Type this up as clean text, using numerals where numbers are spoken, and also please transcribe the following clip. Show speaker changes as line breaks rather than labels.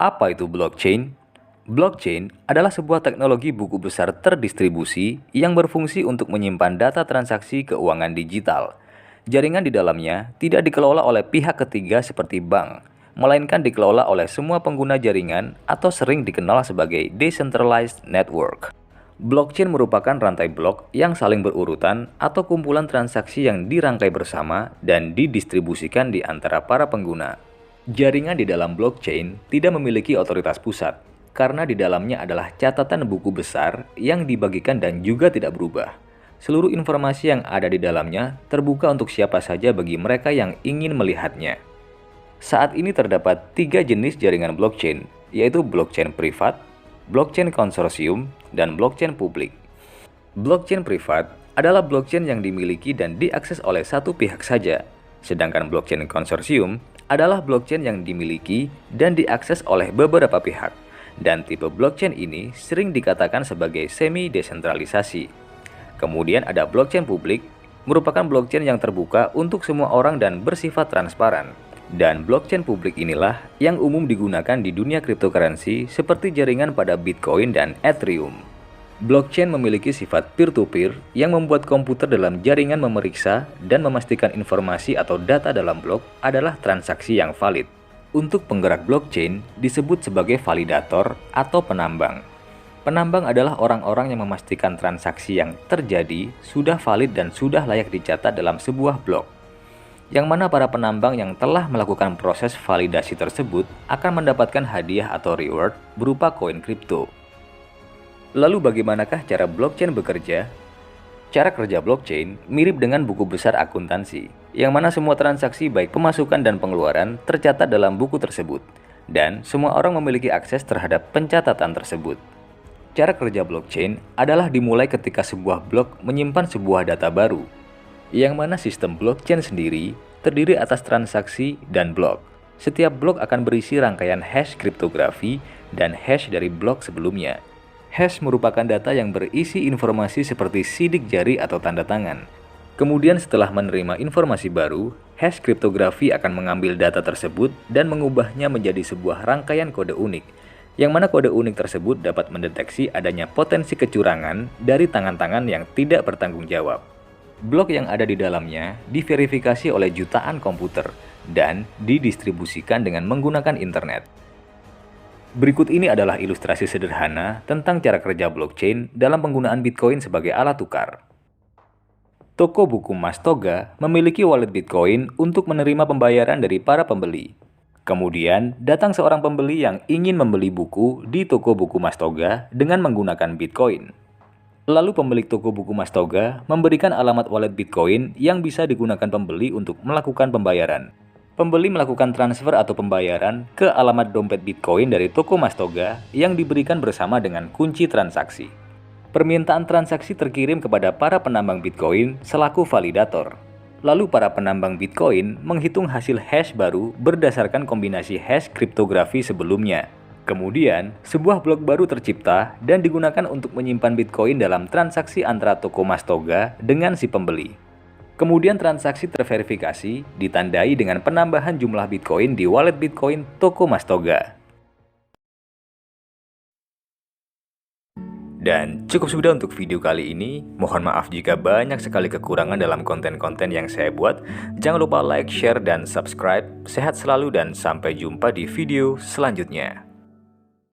Apa itu blockchain? Blockchain adalah sebuah teknologi buku besar terdistribusi yang berfungsi untuk menyimpan data transaksi keuangan digital. Jaringan di dalamnya tidak dikelola oleh pihak ketiga seperti bank, melainkan dikelola oleh semua pengguna jaringan atau sering dikenal sebagai decentralized network. Blockchain merupakan rantai blok yang saling berurutan atau kumpulan transaksi yang dirangkai bersama dan didistribusikan di antara para pengguna. Jaringan di dalam blockchain tidak memiliki otoritas pusat, karena di dalamnya adalah catatan buku besar yang dibagikan dan juga tidak berubah. Seluruh informasi yang ada di dalamnya terbuka untuk siapa saja bagi mereka yang ingin melihatnya. Saat ini terdapat 3 jenis jaringan blockchain, yaitu blockchain privat, blockchain konsorsium, dan blockchain publik. Blockchain privat adalah blockchain yang dimiliki dan diakses oleh satu pihak saja, sedangkan blockchain konsorsium adalah blockchain yang dimiliki dan diakses oleh beberapa pihak. Dan tipe blockchain ini sering dikatakan sebagai semi-desentralisasi. Kemudian ada blockchain publik, merupakan blockchain yang terbuka untuk semua orang dan bersifat transparan. Dan blockchain publik inilah yang umum digunakan di dunia cryptocurrency seperti jaringan pada Bitcoin dan Ethereum. Blockchain memiliki sifat peer-to-peer yang membuat komputer dalam jaringan memeriksa dan memastikan informasi atau data dalam blok adalah transaksi yang valid. Untuk penggerak blockchain disebut sebagai validator atau penambang. Penambang adalah orang-orang yang memastikan transaksi yang terjadi sudah valid dan sudah layak dicatat dalam sebuah blok. Yang mana para penambang yang telah melakukan proses validasi tersebut akan mendapatkan hadiah atau reward berupa koin kripto. Lalu bagaimanakah cara blockchain bekerja? Cara kerja blockchain mirip dengan buku besar akuntansi, yang mana semua transaksi baik pemasukan dan pengeluaran tercatat dalam buku tersebut, dan semua orang memiliki akses terhadap pencatatan tersebut. Cara kerja blockchain adalah dimulai ketika sebuah blok menyimpan sebuah data baru, yang mana sistem blockchain sendiri terdiri atas transaksi dan blok. Setiap blok akan berisi rangkaian hash kriptografi dan hash dari blok sebelumnya. Hash merupakan data yang berisi informasi seperti sidik jari atau tanda tangan. Kemudian setelah menerima informasi baru, hash kriptografi akan mengambil data tersebut dan mengubahnya menjadi sebuah rangkaian kode unik, yang mana kode unik tersebut dapat mendeteksi adanya potensi kecurangan dari tangan-tangan yang tidak bertanggung jawab. Blok yang ada di dalamnya diverifikasi oleh jutaan komputer dan didistribusikan dengan menggunakan internet. Berikut ini adalah ilustrasi sederhana tentang cara kerja blockchain dalam penggunaan Bitcoin sebagai alat tukar. Toko buku Mas Toga memiliki wallet Bitcoin untuk menerima pembayaran dari para pembeli. Kemudian, datang seorang pembeli yang ingin membeli buku di toko buku Mas Toga dengan menggunakan Bitcoin. Lalu pemilik toko buku Mas Toga memberikan alamat wallet Bitcoin yang bisa digunakan pembeli untuk melakukan pembayaran. Pembeli melakukan transfer atau pembayaran ke alamat dompet Bitcoin dari toko Mas Toga yang diberikan bersama dengan kunci transaksi. Permintaan transaksi terkirim kepada para penambang Bitcoin selaku validator. Lalu para penambang Bitcoin menghitung hasil hash baru berdasarkan kombinasi hash kriptografi sebelumnya. Kemudian, sebuah blok baru tercipta dan digunakan untuk menyimpan Bitcoin dalam transaksi antara toko Mas Toga dengan si pembeli. Kemudian transaksi terverifikasi ditandai dengan penambahan jumlah Bitcoin di wallet Bitcoin toko Mas Toga. Dan cukup sudah untuk video kali ini. Mohon maaf jika banyak sekali kekurangan dalam konten-konten yang saya buat. Jangan lupa like, share, dan subscribe. Sehat selalu dan sampai jumpa di video selanjutnya.